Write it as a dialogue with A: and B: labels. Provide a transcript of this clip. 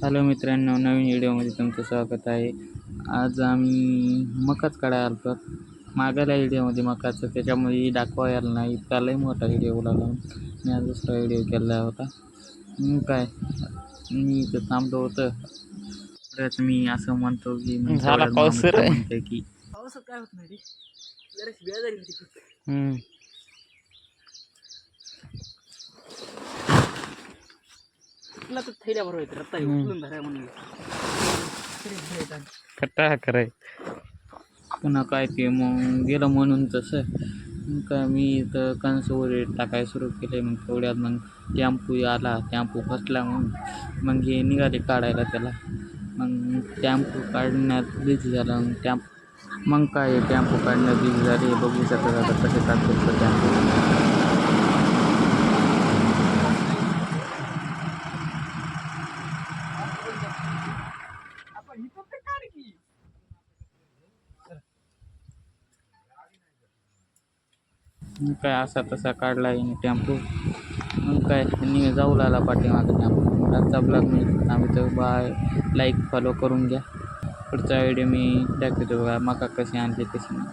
A: Hello मित्रांनो, नवीन व्हिडिओमध्ये तुमचं स्वागत आहे. आज आम्ही मकाच काढायला आलो. मागायला व्हिडिओमध्ये मकाचं त्याच्यामध्ये दाखवायला नाही, इतका लई मोठा व्हिडिओ लागला. मी आज दुसरा व्हिडिओ केला होता. काय मी इथं थांबलो होतं. तर मी असं म्हणतो की
B: झाला पाऊस सुरू आहे.
A: म्हणते की पावसात काय होत नाही रे, जरा शिव्या झाली. तुला तर थैल्या बरोबर येत रत्ता उचलून धराय म्हणून
B: कट्टा कराय
A: पुन्हा काय ते मग गेलं म्हणून तसं काय मी इथं कणस वगैरे टाकाय सुरू केले. मग तेवढ्यात मग टॅम्पू आला, टॅम्पू फसला मग हे निघाले काढायला त्याला. मग टॅम्पू काढण्यात बिझी झाला. मग काय टॅम्पू काढण्यात बिझी झाले. बघू शकता आता कसे काढतो टॅम्पू. काय असा तसा काढला आहे टॅम्पू. मग काय जाऊ लागला पाठीमागं टॅम्पू. आजचा ब्लॉग मी आम्ही तर बाय, लाईक फॉलो करून घ्या. पुढचा व्हिडिओ मी टाकतो बघा, मका कशी आणली कशी नाही.